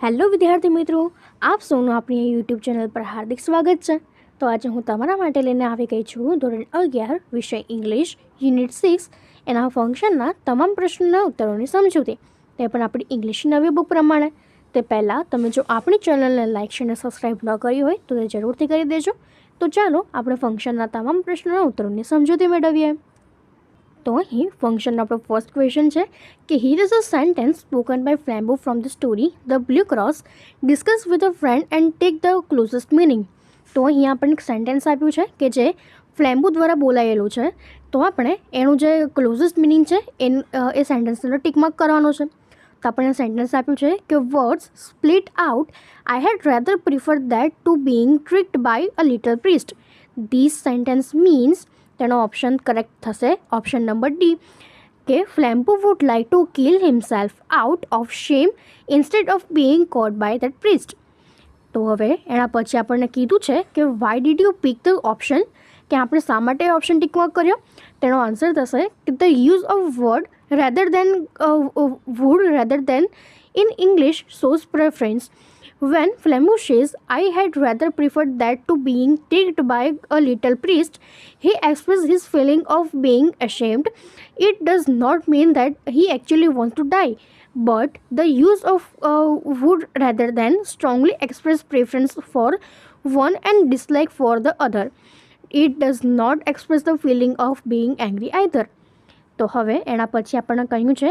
Hello વિદ્યાર્થી મિત્રો, આપ સૌનું આપણી યુટ્યુબ ચેનલ પર હાર્દિક સ્વાગત છે। તો આજે હું તમારા માટે લઈને આવી ગઈ છું ધોરણ 11 વિષય ઇંગ્લિશ યુનિટ 6 એના ફંક્શનના તમામ પ્રશ્નોના ઉત્તરોની સમજૂતી, તે પણ આપણી ઇંગ્લિશની નવી બુક પ્રમાણે। તે પહેલાં તમે જો આપણી ચેનલને લાઇક અને સબસ્ક્રાઈબ ન કરી હોય તો તે જરૂરથી કરી દેજો। તો ચાલો આપણે ફંક્શનના તમામ પ્રશ્નોના ઉત્તરોની સમજૂતી મેળવીએ। તો અહીં ફંક્શનનો આપણો ફર્સ્ટ ક્વેશ્ચન છે કે here is a sentence spoken by Flambeau from the story the blue cross, discuss with a friend and take the closest meaning. તો અહીં આપણને એક સેન્ટેન્સ આપ્યું છે કે જે ફ્લેમ્બો દ્વારા બોલાયેલું છે, તો આપણે એનું જે ક્લોઝેસ્ટ મિનિંગ છે એ સેન્ટેન્સનો ટીક માર્ક કરવાનો છે। તો આપણને સેન્ટેન્સ આપ્યું છે કે words split out, I had rather prefer that to being tricked by a little priest. This sentence means તેનો ઓપ્શન કરેક્ટ થશે ઓપ્શન નંબર ડી કે Flambeau would like to kill himself out of shame instead of being caught by that priest. તો હવે એના પછી આપણને કીધું છે કે why did you pick the option, કે આપણે શા માટે ઓપ્શન ટીક માર્ક કર્યો। તેનો આન્સર થશે કે the use of word rather than would rather than in English shows preference. When Flambeau says, I had rather preferred that to being tricked by a little priest, he expresses his feeling of being ashamed. It does not mean that he actually wants to die, but the use of would rather than strongly express preference for one and dislike for the other. It does not express the feeling of being angry either. તો હવે એના પછી આપણને કહ્યું છે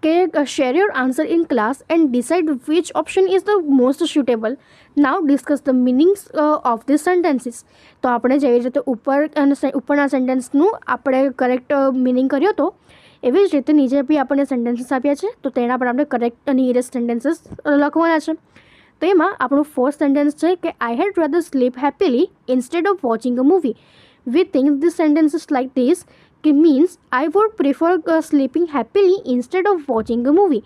કે share your answer in class and decide which option is the most suitable. Now discuss the meanings of this sentences. તો આપણે જેવી રીતે ઉપરના સેન્ટેન્સનું આપણે કરેક્ટ મિનિંગ કર્યો હતો, એવી જ રીતે નીચે બી આપણને સેન્ટેન્સીસ આપ્યા છે, તો તેના પર આપણે કરેક્ટ નિયરેસ્ટ સેન્ટેન્સીસ લખવાના છે। તો એમાં આપણું ફર્સ્ટ સેન્ટેન્સ છે કે I had rather sleep happily instead of watching a movie. We think this sentences like this કે means I would prefer sleeping happily instead of watching a movie.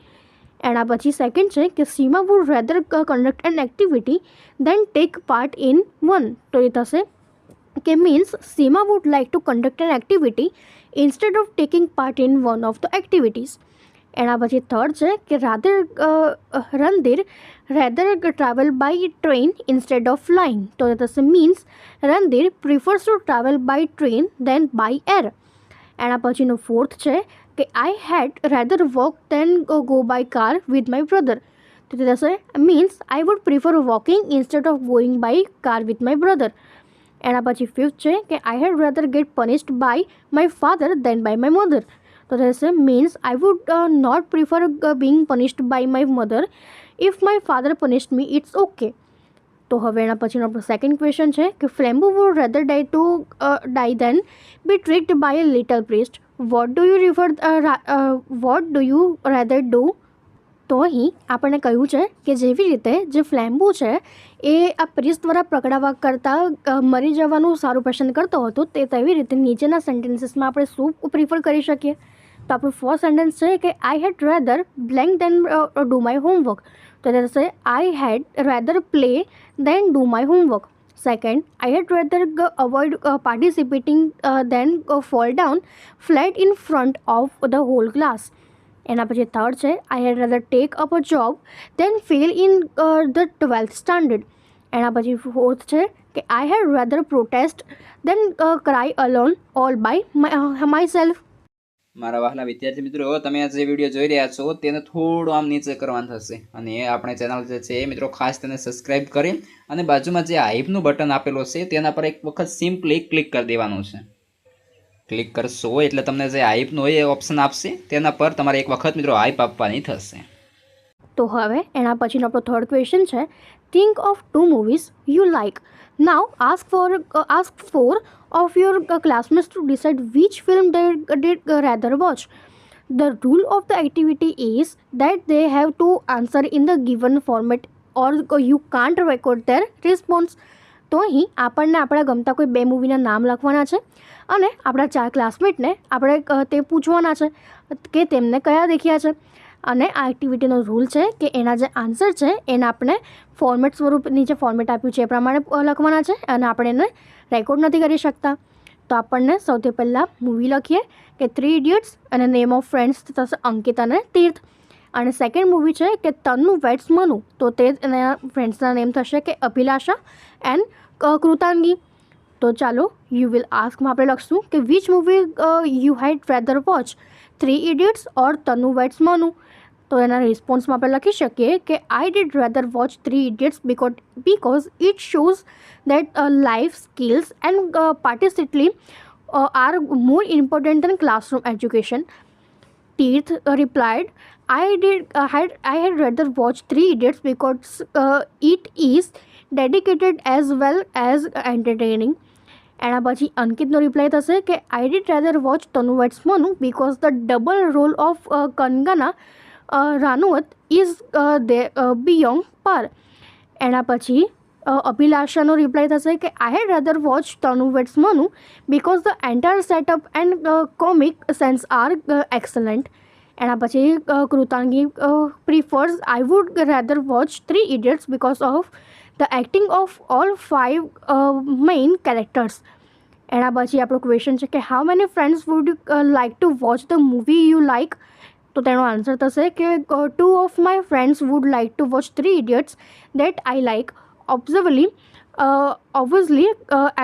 એના પછી સેકન્ડ છે કે Seema would rather conduct an activity than take part in one. તો એ થશે કે means Seema would like to conduct an activity instead of taking part in one of the activities. એના પછી થર્ડ છે કે Randhir rather travel by train instead of flying. તો એ થશે means Randhir prefers to travel by train than by air. એના પછીનું fourth છે કે I had rather walk than go by car with my brother. તો તે થશે means I would prefer walking instead of going by car with my brother. એના પછી fifth છે કે I had rather get punished by my father then by my mother. તો તે થશે means I would not prefer being punished by my mother if my father punished me, it's okay. તો હવે એના પછીનો આપણો સેકન્ડ ક્વેશ્ચન છે કે Flambeau would rather die than be tricked by a little priest. What do you rather do. તો અહીં આપણને કહ્યું છે કે જેવી રીતે જે ફ્લેમ્બો છે એ આ પ્રિસ્ટ દ્વારા પકડાવા કરતાં મરી જવાનું સારું પસંદ કરતો હતો, તે તેવી રીતે નીચેના સેન્ટેન્સીસમાં આપણે શું પ્રિફર કરી શકીએ। તો આપણું ફર્સ્ટ સેન્ટેન્સ છે કે I had rather blank than do my homework. તો તે થશે I had rather play than do my homework. Second, I had rather avoid participating than fall down flat in front of the whole class. એના પછી third છે I had rather take up a job than fail in the 12th standard. એના પછી fourth છે કે I had rather protest than cry alone all by my self. મારા વહાલા વિદ્યાર્થી મિત્રો, તમે આ જે વિડીયો જોઈ રહ્યા છો તેને થોડું આમ નીચે કરવાનું થશે, અને એ આપણે ચેનલ જે છે એ મિત્રો ખાસ તેને સબસ્ક્રાઈબ કરી અને બાજુમાં જે હાઈપનું બટન આપેલું છે તેના પર એક વખત સિમ્પલી ક્લિક કરી દેવાનું છે। ક્લિક કરશો એટલે તમને જે હાઈપનું હોય એ ઓપ્શન આપશે, તેના પર તમારે એક વખત મિત્રો હાઈપ આપવાની થશે। તો હવે એના પછીનો આપણો થર્ડ ક્વેશ્ચન છે think of 2 movies you like. Now ask for of your classmates to decide which film they'd rather watch. The rule of the activity is that they have to answer in the given format or you can't record their response. તો અહીં આપણને આપણા ગમતા કોઈ 2 મૂવીના નામ લખવાના છે અને આપણા 4 ક્લાસમેટને આપણે તે પૂછવાના છે કે તેમને કયા દેખ્યા છે, અને આ એક્ટિવિટીનો રૂલ છે કે એના જે આન્સર છે એને આપણે ફોર્મેટ સ્વરૂપ નીચે ફોર્મેટ આપ્યું છે એ પ્રમાણે લખવાના છે, અને આપણે એને રેકોર્ડ નથી કરી શકતા। તો આપણને સૌથી પહેલાં મૂવી લખીએ કે 3 ઇડિયટ્સ, અને નેમ ઓફ ફ્રેન્ડ્સ થશે અંકિત અને તીર્થ। અને સેકન્ડ મૂવી છે કે તન્નુ વેટ્સ મનુ, તો તે એના ફ્રેન્ડ્સના નેમ થશે કે અભિલાષા એન્ડ કૃતાંગી. તો ચાલો યુ વિલ આસ્કમાં આપણે લખશું કે which movie you had rather watch, 3 idiots or Tanu weds Manu. તો એના રિસ્પોન્સમાં આપણે લખી શકીએ કે I did rather watch 3 idiots because it shows that life skills and participatory are more important than classroom education. Teeth replied, I had rather watch 3 Idiots because it is dedicated as well as entertaining. એના પછી અંકિતનો reply થશે કે I did rather watch Tanu weds Manu because the double role of Kangana Ranaut is beyond par. એના પછી અભિલાષાનો reply થશે કે I had rather watch Tanu weds Manu because the entire setup and comic sense are excellent. એના પછી Krutangi prefers I would rather watch 3 idiots because of the acting of all 5 main characters. એના પછી આપણો ક્વેશ્ચન છે કે how many friends wood like two watch the movie you like. તો તેનો answer થશે કે 2 of my friends wood like two watch 3 idiots that I like. Obviously,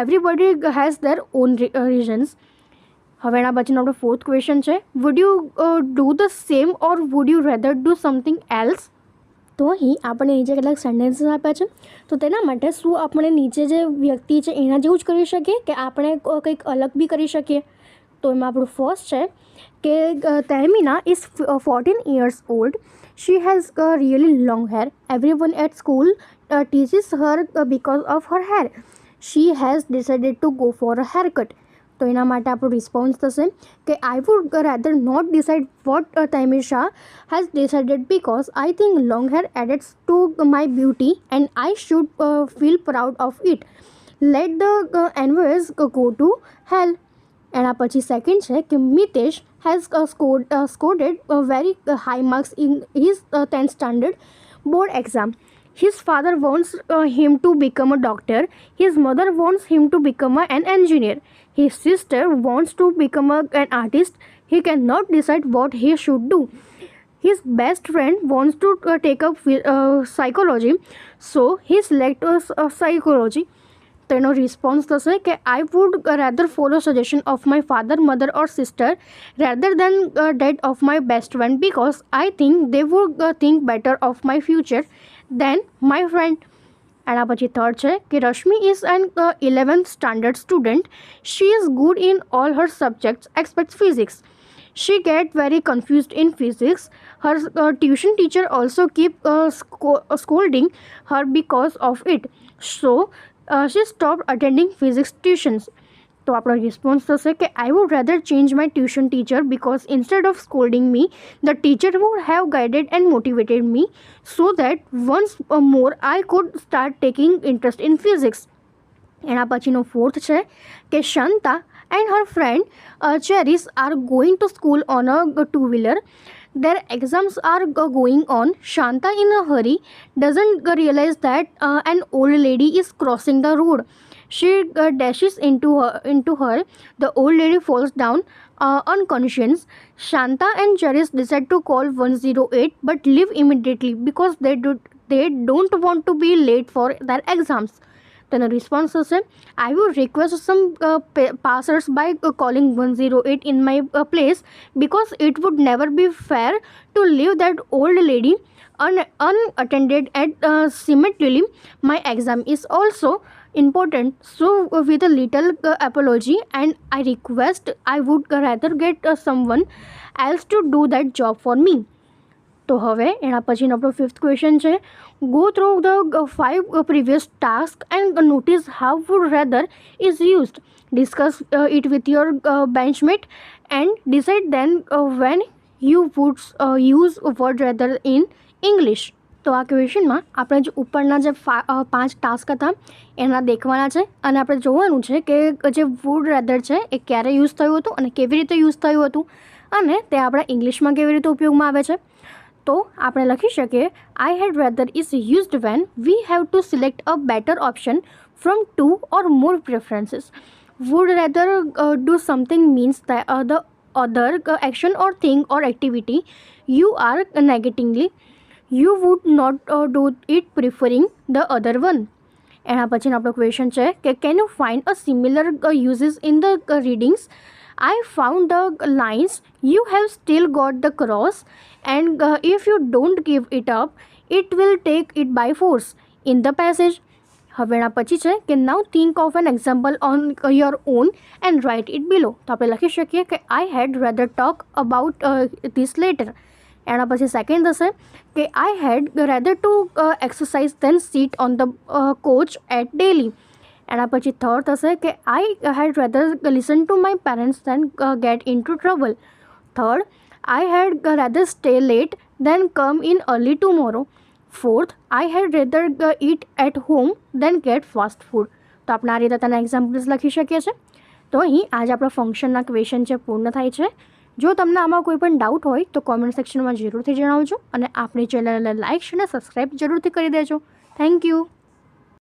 everybody has their own reasons. હવે એના પછીનો આપણો ફોર્થ ક્વેશ્ચન છે would you do the same or would you rather do something else. તો અહીં આપણે નીચે કેટલાક સેન્ટેન્સીસ આપ્યા છે, તો તેના માટે શું આપણે નીચે જે વ્યક્તિ છે એના જેવું જ કરી શકીએ કે આપણે કંઈક અલગ બી કરી શકીએ. તો એમાં આપણું ફર્સ્ટ છે કે તહેમીના is 14 years old. She has really long hair. Everyone at school teases her because of her hair. She has decided to go for a haircut. તો એના માટે આપણો રિસ્પોન્સ થશે કે I would rather not decide what Taimisha has decided because I think long hair adds to my beauty and I should feel proud of it. Let the anyways go to hell. એના પછી second છે કે Mitesh has scored very high marks in his 10th standard board exam. His father wants him to become a doctor. His mother wants him to become an engineer. His sister wants to become an artist. He cannot decide what he should do. His best friend wants to take up psychology, so he selects psychology. તેનો response થશે કે I would rather follow suggestion of my father, mother or sister rather than that of my best friend because I think they would think better of my future than my friend. એના પછી third છે કે Rashmi is an 11th standard student. She is good in all her subjects except physics. She get very confused in physics. Her tuition teacher also keep scolding her because of it. So she stopped attending physics tuitions. તો આપણો response થશે કે I would rather change my tuition teacher because instead of scolding me the teacher would have guided and motivated me so that once more I could start taking interest in physics. એના પછીનો fourth છે કે Shanta and her friend Cherish are going to school on a two. Their exams are going on. Shanta, in a hurry, doesn't realize that an old lady is crossing the road. She dashes into her. The old lady falls down unconscious. Shanta and Charis decide to call 108 but leave immediately because they don't want to be late for their exams. Then the response is, I will request some passers by calling 108 in my place because it would never be fair to leave that old lady unattended at cemetery. My exam is also important, so with a little apology and I request I would rather get someone else to do that job for me. તો હવે એના પછીનો આપણો fifth question છે go through the 5 previous tasks and notice how would rather is used. Discuss it with your benchmate and decide then when you would use word rather in English. તો આ ક્વેશ્ચનમાં આપણે જે ઉપરના જે 5 ટાસ્ક હતા એના દેખવાના છે અને આપણે જોવાનું છે કે જે વુડ રેધર છે એ ક્યારે યુઝ થયું હતું અને કેવી રીતે યુઝ થયું હતું અને તે આપણા ઇંગ્લિશમાં કેવી રીતે ઉપયોગમાં આવે છે. તો આપણે લખી શકીએ I had rather is used when we have to select a better option from 2 or more preferences. Would rather do something means that the other action or thing or activity you are negatively, you would not do it preferring the other one. એના પછીનો આપણો question છે કે can you find a similar uses in the readings. I found the lines, you have still got the cross, and if you don't give it up, it will take it by force in the passage. હવે એના પછી છે કે now think of an example on your own and write it below. તો આપણે લખી શકીએ કે I had rather talk about this letter. એના પછી સેકન્ડ થશે કે I had rather to exercise than sit on the couch at daily. એના પછી થર્ડ થશે કે I had rather listen to my parents than get in to trouble. Third, I had rather stay late than come in early tomorrow. Fourth, I had rather eat at home than get fast food. તો આપણે આ રીતે તેના examples લખી શકીએ છીએ. તો અહીં આજે આપણા ફંક્શનના ક્વેશ્ચન છે પૂર્ણ થાય છે. જો તમને આમાં કોઈ પણ ડાઉટ હોય તો કોમેન્ટ સેક્શનમાં જરૂરથી જણાવજો અને આપણી ચેનલને લાઇક અને સબસ્ક્રાઈબ જરૂરથી કરી દેજો. Thank you.